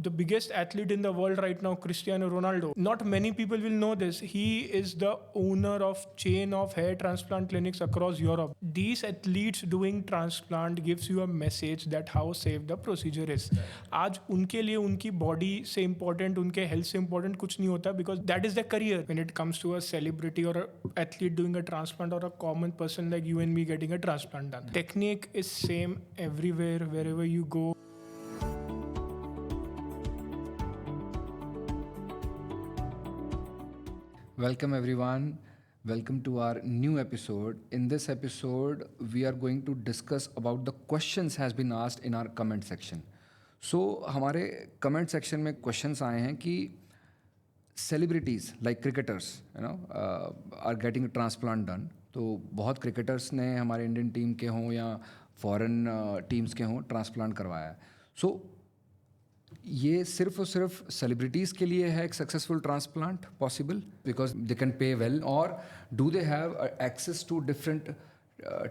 the biggest athlete in the world right now, Cristiano Ronaldo. Not many people will know this. He is the owner of chain of hair transplant clinics across Europe. These athletes doing transplant gives you a message that how safe the procedure is. आज उनके लिए उनकी body से important, उनके health से important कुछ नहीं होता because that is their career. When it comes to a celebrity or a athlete doing a transplant or a common person like you and me getting a transplant done, technique is same everywhere, wherever you go. Welcome everyone. Welcome to our new episode. In this episode, we are going to discuss about the questions has been asked in our comment section. So हमारे comment section में questions आए हैं कि celebrities like cricketers, are getting a transplant done. तो बहुत cricketers ने हमारे Indian team के हों या foreign teams के हों transplant करवाया है. So ये सिर्फ और सिर्फ सेलिब्रिटीज़ के लिए है एक successful transplant possible because they can pay well और do they have access to different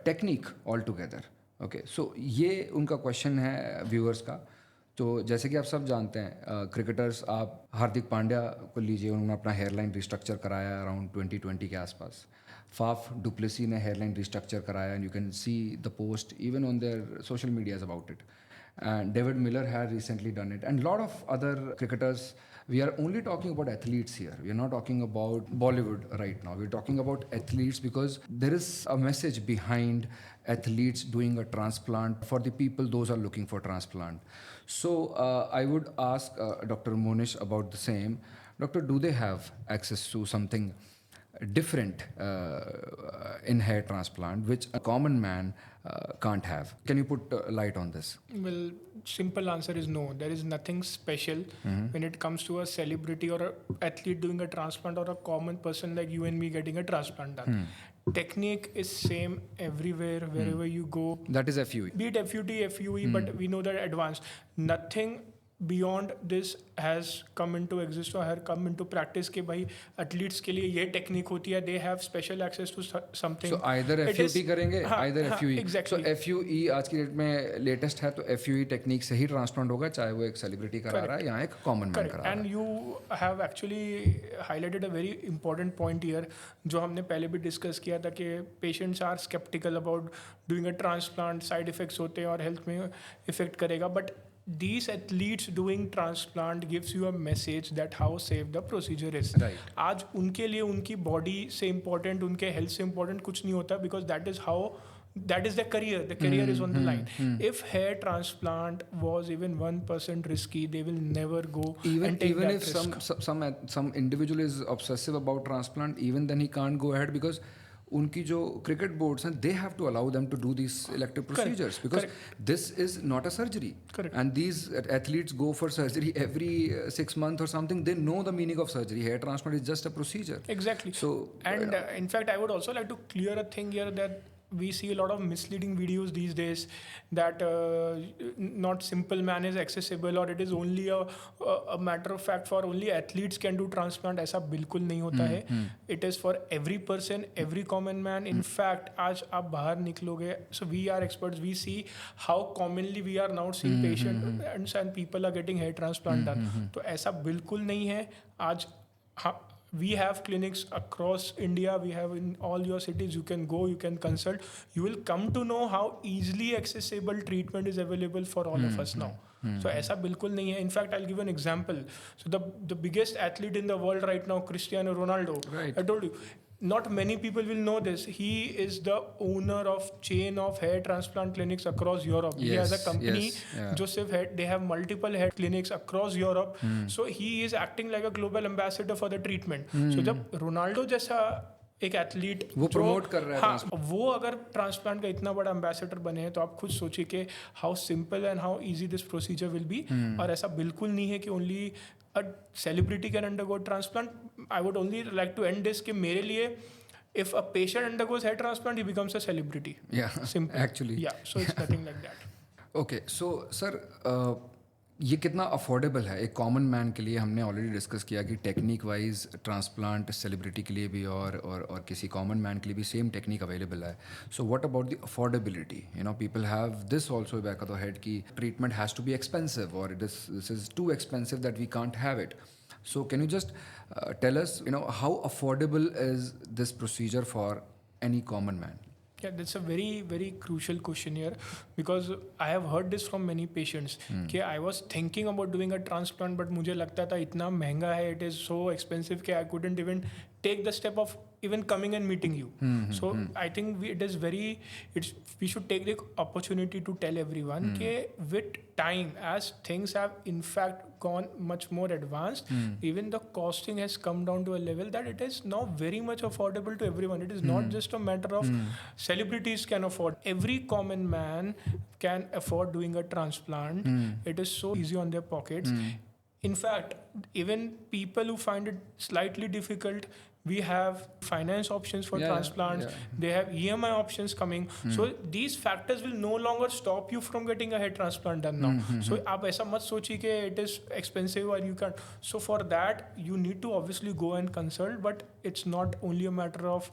technique all together. Okay, so ये उनका क्वेश्चन है व्यूअर्स का. तो जैसे कि आप सब जानते हैं क्रिकेटर्स, आप हार्दिक पांड्या को लीजिए, उन्होंने अपना हेयरलाइन रिस्ट्रक्चर कराया अराउंड 2020 के आसपास. फाफ डुप्लेसी ने हेयरलाइन रिस्ट्रक्चर कराया and you can see the post even on their social medias about it. And David Miller had recently done it, and a lot of other cricketers. We are only talking about athletes here. We are not talking about Bollywood right now. We're talking about athletes because there is a message behind athletes doing a transplant for the people those are looking for transplant. So I would ask Dr. Monish about the same. Doctor, do they have access to something different in hair transplant which a common man can't have? Can you put light on this? Well, simple answer is no. There is nothing special when it comes to a celebrity or an athlete doing a transplant or a common person like you and me getting a transplant done. Technique is same everywhere, wherever you go. That is FUE. Be it FUT, FUE, but we know that advanced. Nothing beyond this has come into exist or have come into practice कि भाई athletes के लिए ये technique होती है. They have special access to something. So either FUT करेंगे, either FUE. Exactly. So FUE आज की डेट में latest है, तो FUE टेक्निक से ही ट्रांसप्लांट होगा, चाहे वो एक सेलिब्रिटी करा रहा है या एक कॉमन मैन करा रहा है. And you have actually highlighted a very important point here, जो हमने पहले भी डिस्कस किया था कि patients are skeptical about doing a transplant, side effects होते हैं और health में effect करेगा. But these athletes doing transplant gives you a message that how safe the procedure is. Right. आज उनके लिए उनकी body से important, उनके health से important कुछ नहीं होता because that is their career. The career is on the line. If hair transplant was even 1% risky, they will never go and take even that if risk. some individual is obsessive about transplant, even then he can't go ahead because उनकी जो cricket boards हैं, they have to allow them to do these elective procedures because this is not a surgery. And these athletes go for surgery every 6 months or something. They know the meaning of surgery. Hair transplant is just a procedure. Exactly. So and in fact, I would also like to clear a thing here that we see a lot of misleading videos these days that not simple man is accessible or it is only a matter of fact for only athletes can do transplant. ऐसा बिल्कुल नहीं होता है. It is for every person, every common man. In fact, आज आप बाहर निकलोगे, so we are experts. We see how commonly we are now seeing patients and people are getting hair transplant done. तो ऐसा बिल्कुल नहीं है. आज we have clinics across India. We have in all your cities. You can go, you can consult. You will come to know how easily accessible treatment is available for all of us now. So ऐसा बिल्कुल नहीं है. In fact, I'll give an example. So the biggest athlete in the world right now, Cristiano Ronaldo. Right. I told you. Not many people will know this. He is the owner of chain of hair transplant clinics across Europe. Yes, he has a company. yes, yeah. जो सिर्फ they have multiple hair clinics across Europe. So he is acting like a global ambassador for the treatment. So जब Ronaldo जैसा एक athlete वो promote कर रहा है, हाँ, वो अगर ट्रांसप्लांट का इतना बड़ा एम्बेसडर बने हैं तो आप खुद सोचिए कि how simple and how easy this procedure will be. और ऐसा बिल्कुल नहीं है कि only a celebrity can undergo transplant. I would only like to end this कि मेरे लिए if a patient undergoes hair transplant, he becomes a celebrity. Yeah, simple. Actually. Yeah, so it's nothing like that. Okay, so sir, ये कितना affordable है एक common man के लिए? हमने ऑलरेडी डिस्कस किया कि टेक्निक वाइज ट्रांसप्लांट सेलिब्रिटी के लिए भी और किसी कॉमन मैन के लिए भी सेम टेक्निक अवेलेबल है. So what about the affordability? People have this also back of the head कि treatment has to be expensive और this is too expensive that we can't have it. So can you just tell us, how affordable is this procedure for any common man? Yeah, that's a very, very crucial question here, because I have heard this from many patients कि I was thinking about doing a transplant, but मुझे लगता था इतना महंगा है, it is so expensive कि I couldn't even take the step of even coming and meeting you. So I think we should take the opportunity to tell everyone कि with time, as things have in fact gone much more advanced, even the costing has come down to a level that it is now very much affordable to everyone. It is not just a matter of celebrities can afford. Every common man can afford doing a transplant. It is so easy on their pockets. In fact, even people who find it slightly difficult, we have finance options for transplants. They have EMI options coming. So these factors will no longer stop you from getting a hair transplant done now. So आप ऐसा मत सोचिए कि it is expensive or you can't. So for that, you need to obviously go and consult, but it's not only a matter of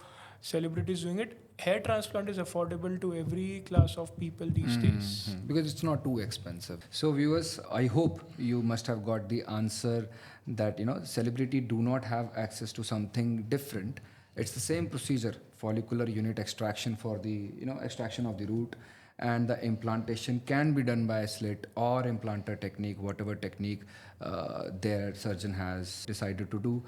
celebrities doing it. Hair transplant is affordable to every class of people these days. Because it's not too expensive. So viewers, I hope you must have got the answer that celebrity do not have access to something different. It's the same procedure, follicular unit extraction for the extraction of the root, and the implantation can be done by a slit or implanter technique, whatever technique their surgeon has decided to do.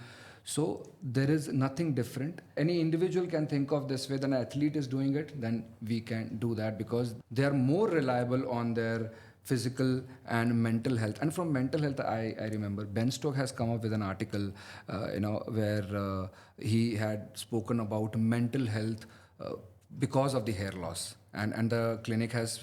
So there is nothing different. Any individual can think of this way, then an athlete is doing it, then we can do that, because they are more reliable on their physical and mental health. And from mental health, I remember Ben Stoke has come up with an article, where he had spoken about mental health because of the hair loss. And the clinic has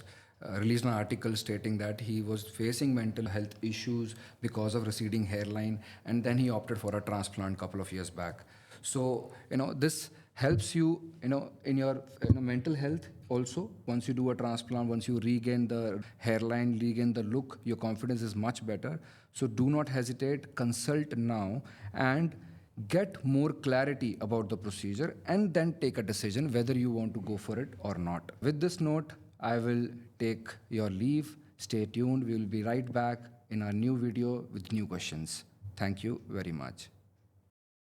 released an article stating that he was facing mental health issues because of receding hairline, and then he opted for a transplant couple of years back. So this helps you in your mental health also. Once you do a transplant, once you regain the hairline, regain the look, your confidence is much better. So do not hesitate, consult now and get more clarity about the procedure, and then take a decision whether you want to go for it or not. With this note, I will take your leave. Stay tuned. We will be right back in our new video with new questions. Thank you very much.